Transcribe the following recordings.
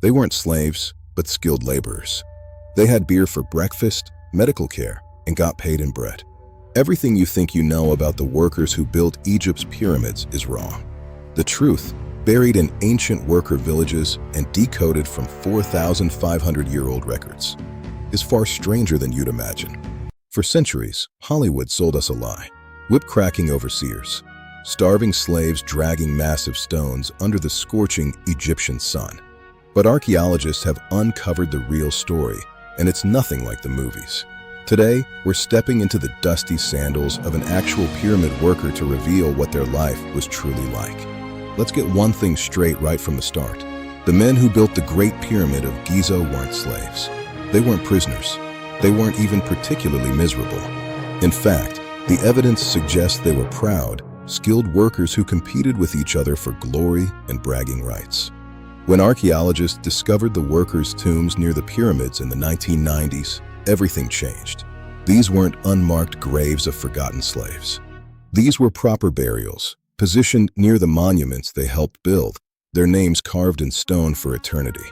They weren't slaves, but skilled laborers. They had beer for breakfast, medical care, and got paid in bread. Everything you think you know about the workers who built Egypt's pyramids is wrong. The truth, buried in ancient worker villages and decoded from 4,500-year-old records, is far stranger than you'd imagine. For centuries, Hollywood sold us a lie. Whip-cracking overseers, starving slaves dragging massive stones under the scorching Egyptian sun. But archaeologists have uncovered the real story, and it's nothing like the movies. Today, we're stepping into the dusty sandals of an actual pyramid worker to reveal what their life was truly like. Let's get one thing straight right from the start. The men who built the Great Pyramid of Giza weren't slaves. They weren't prisoners. They weren't even particularly miserable. In fact, the evidence suggests they were proud, skilled workers who competed with each other for glory and bragging rights. When archaeologists discovered the workers' tombs near the pyramids in the 1990s, everything changed. These weren't unmarked graves of forgotten slaves. These were proper burials, positioned near the monuments they helped build, their names carved in stone for eternity.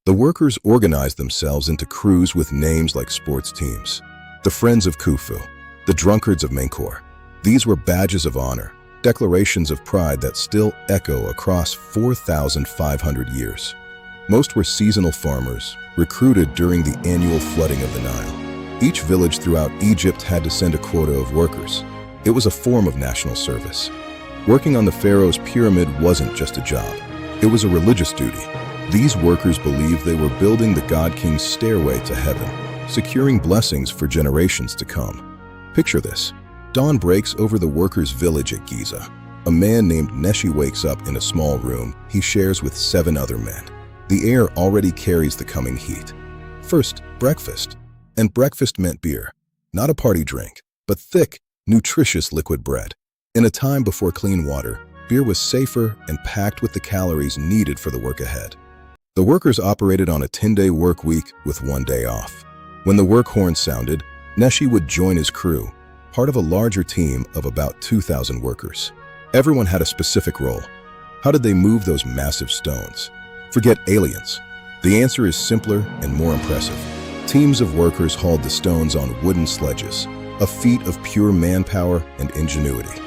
The workers organized themselves into crews with names like sports teams. The Friends of Khufu, the Drunkards of Menkaure. These were badges of honor, declarations of pride that still echo across 4,500 years. Most were seasonal farmers, recruited during the annual flooding of the Nile. Each village throughout Egypt had to send a quota of workers. It was a form of national service. Working on the pharaoh's pyramid wasn't just a job. It was a religious duty. These workers believed they were building the God-King's stairway to heaven, securing blessings for generations to come. Picture this. Dawn breaks over the workers' village at Giza. A man named Neshi wakes up in a small room he shares with 7 other men. The air already carries the coming heat. First, breakfast. And breakfast meant beer. Not a party drink, but thick, nutritious liquid bread. In a time before clean water, beer was safer and packed with the calories needed for the work ahead. The workers operated on a 10-day work week with 1 day off. When the work horn sounded, Neshi would join his crew, part of a larger team of about 2,000 workers. Everyone had a specific role. How did they move those massive stones? Forget aliens. The answer is simpler and more impressive. Teams of workers hauled the stones on wooden sledges, a feat of pure manpower and ingenuity.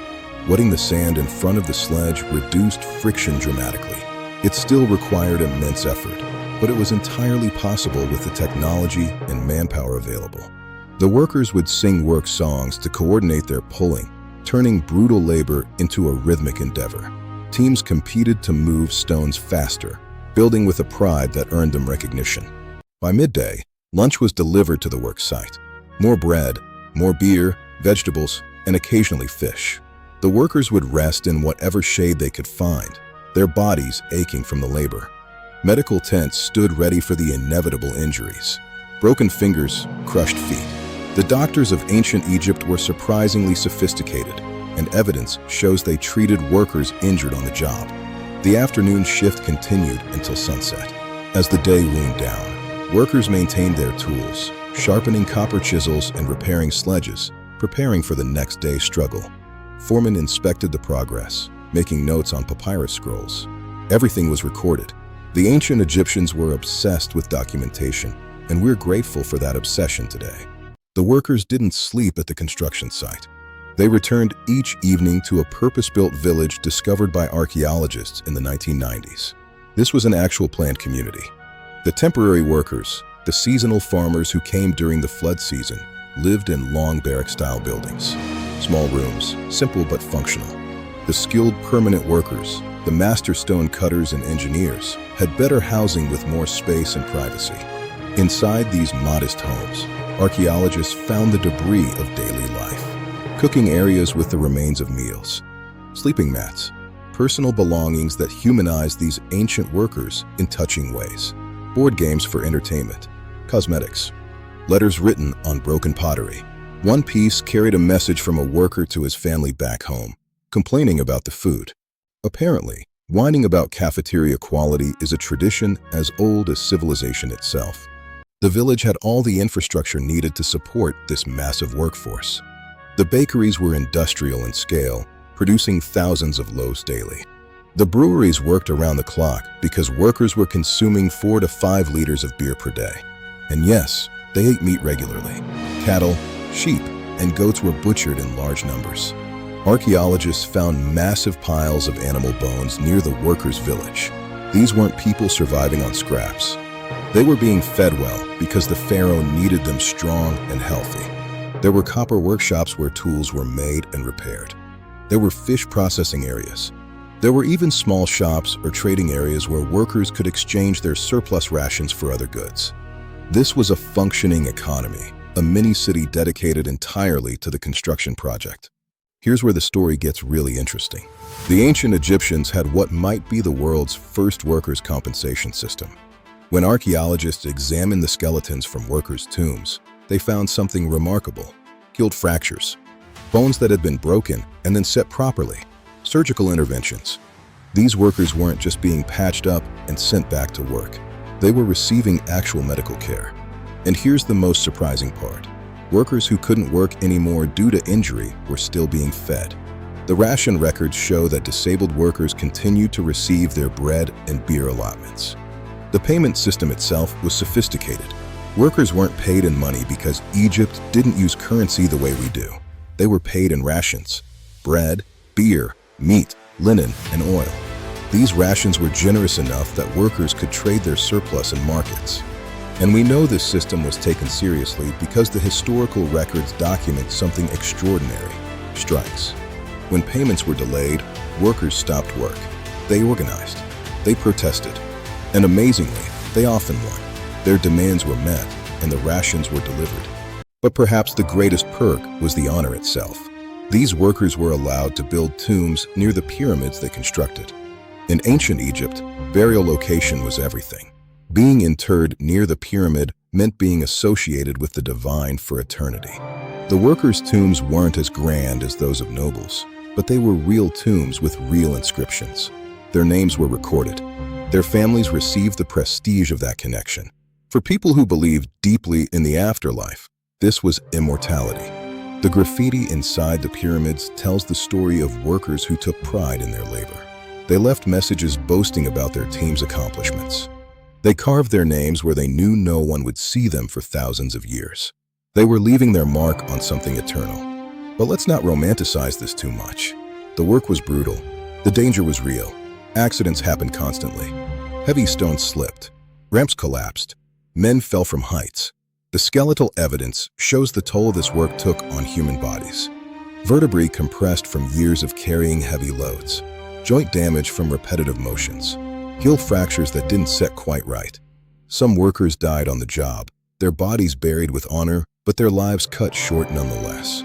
Wetting the sand in front of the sledge reduced friction dramatically. It still required immense effort, but it was entirely possible with the technology and manpower available. The workers would sing work songs to coordinate their pulling, turning brutal labor into a rhythmic endeavor. Teams competed to move stones faster, building with a pride that earned them recognition. By midday, lunch was delivered to the work site. More bread, more beer, vegetables, and occasionally fish. The workers would rest in whatever shade they could find, their bodies aching from the labor. Medical tents stood ready for the inevitable injuries. Broken fingers, crushed feet. The doctors of ancient Egypt were surprisingly sophisticated, and evidence shows they treated workers injured on the job. The afternoon shift continued until sunset. As the day wound down, workers maintained their tools, sharpening copper chisels and repairing sledges, preparing for the next day's struggle. Foremen inspected the progress, making notes on papyrus scrolls. Everything was recorded. The ancient Egyptians were obsessed with documentation, and we're grateful for that obsession today. The workers didn't sleep at the construction site. They returned each evening to a purpose-built village discovered by archaeologists in the 1990s. This was an actual planned community. The temporary workers, the seasonal farmers who came during the flood season, lived in long barrack-style buildings. Small rooms, simple but functional. The skilled permanent workers, the master stone cutters and engineers, had better housing with more space and privacy. Inside these modest homes, archaeologists found the debris of daily life. Cooking areas with the remains of meals. Sleeping mats, personal belongings that humanized these ancient workers in touching ways. Board games for entertainment. Cosmetics. Letters written on broken pottery. One piece carried a message from a worker to his family back home, complaining about the food. Apparently, whining about cafeteria quality is a tradition as old as civilization itself. The village had all the infrastructure needed to support this massive workforce. The bakeries were industrial in scale, producing thousands of loaves daily. The breweries worked around the clock because workers were consuming 4 to 5 liters of beer per day. And yes, they ate meat regularly. Cattle, sheep, and goats were butchered in large numbers. Archaeologists found massive piles of animal bones near the workers' village. These weren't people surviving on scraps. They were being fed well because the pharaoh needed them strong and healthy. There were copper workshops where tools were made and repaired. There were fish processing areas. There were even small shops or trading areas where workers could exchange their surplus rations for other goods. This was a functioning economy, a mini-city dedicated entirely to the construction project. Here's where the story gets really interesting. The ancient Egyptians had what might be the world's first workers' compensation system. When archaeologists examined the skeletons from workers' tombs, they found something remarkable: healed fractures, bones that had been broken and then set properly, surgical interventions. These workers weren't just being patched up and sent back to work. They were receiving actual medical care. And here's the most surprising part. Workers who couldn't work anymore due to injury were still being fed. The ration records show that disabled workers continued to receive their bread and beer allotments. The payment system itself was sophisticated. Workers weren't paid in money because Egypt didn't use currency the way we do. They were paid in rations: bread, beer, meat, linen, and oil. These rations were generous enough that workers could trade their surplus in markets. And we know this system was taken seriously because the historical records document something extraordinary: strikes. When payments were delayed, workers stopped work. They organized. They protested. And amazingly, they often won. Their demands were met, and the rations were delivered. But perhaps the greatest perk was the honor itself. These workers were allowed to build tombs near the pyramids they constructed. In ancient Egypt, burial location was everything. Being interred near the pyramid meant being associated with the divine for eternity. The workers' tombs weren't as grand as those of nobles, but they were real tombs with real inscriptions. Their names were recorded. Their families received the prestige of that connection. For people who believed deeply in the afterlife, this was immortality. The graffiti inside the pyramids tells the story of workers who took pride in their labor. They left messages boasting about their team's accomplishments. They carved their names where they knew no one would see them for thousands of years. They were leaving their mark on something eternal. But let's not romanticize this too much. The work was brutal. The danger was real. Accidents happened constantly. Heavy stones slipped. Ramps collapsed. Men fell from heights. The skeletal evidence shows the toll this work took on human bodies. Vertebrae compressed from years of carrying heavy loads. Joint damage from repetitive motions. Heel fractures that didn't set quite right. Some workers died on the job, their bodies buried with honor, but their lives cut short nonetheless.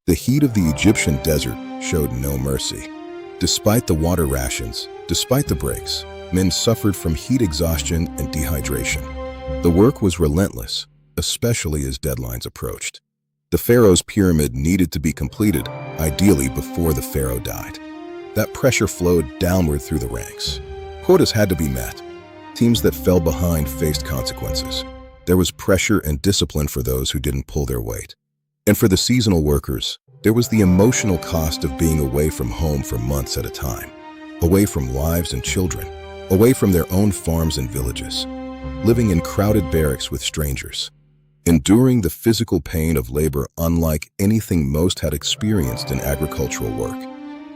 The heat of the Egyptian desert showed no mercy. Despite the water rations, despite the breaks, men suffered from heat exhaustion and dehydration. The work was relentless, especially as deadlines approached. The pharaoh's pyramid needed to be completed, ideally before the pharaoh died. That pressure flowed downward through the ranks. Quotas had to be met. Teams that fell behind faced consequences. There was pressure and discipline for those who didn't pull their weight. And for the seasonal workers, there was the emotional cost of being away from home for months at a time, away from wives and children, away from their own farms and villages, living in crowded barracks with strangers, enduring the physical pain of labor unlike anything most had experienced in agricultural work.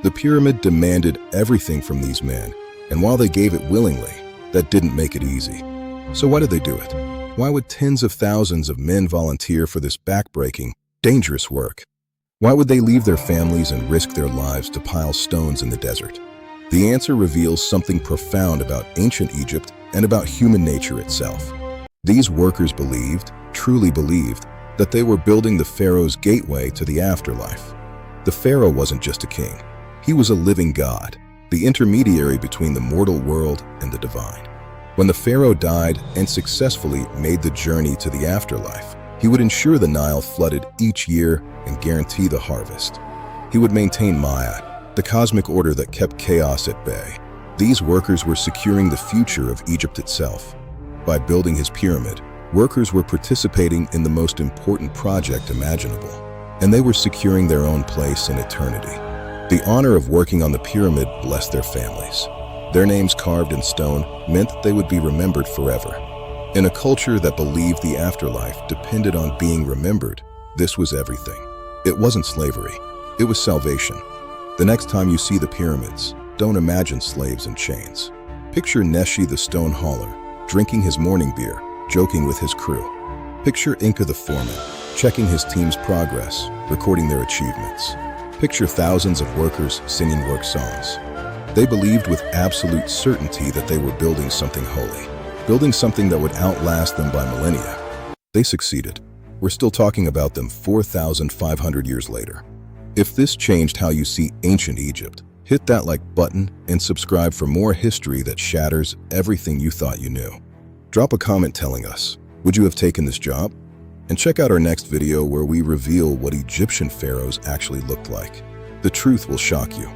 The pyramid demanded everything from these men, and while they gave it willingly, that didn't make it easy. So why did they do it? Why would tens of thousands of men volunteer for this backbreaking, dangerous work? Why would they leave their families and risk their lives to pile stones in the desert? The answer reveals something profound about ancient Egypt and about human nature itself. These workers believed, truly believed, that they were building the pharaoh's gateway to the afterlife. The pharaoh wasn't just a king. He was a living god, the intermediary between the mortal world and the divine. When the pharaoh died and successfully made the journey to the afterlife, he would ensure the Nile flooded each year and guarantee the harvest. He would maintain Ma'at, the cosmic order that kept chaos at bay. These workers were securing the future of Egypt itself. By building his pyramid, workers were participating in the most important project imaginable, and they were securing their own place in eternity. The honor of working on the pyramid blessed their families. Their names carved in stone meant that they would be remembered forever. In a culture that believed the afterlife depended on being remembered, this was everything. It wasn't slavery, it was salvation. The next time you see the pyramids, don't imagine slaves in chains. Picture Neshi the stone hauler, drinking his morning beer, joking with his crew. Picture Inca the foreman, checking his team's progress, recording their achievements. Picture thousands of workers singing work songs. They believed with absolute certainty that they were building something holy, building something that would outlast them by millennia. They succeeded. We're still talking about them 4,500 years later. If this changed how you see ancient Egypt, hit that like button and subscribe for more history that shatters everything you thought you knew. Drop a comment telling us, would you have taken this job? And check out our next video where we reveal what Egyptian pharaohs actually looked like. The truth will shock you.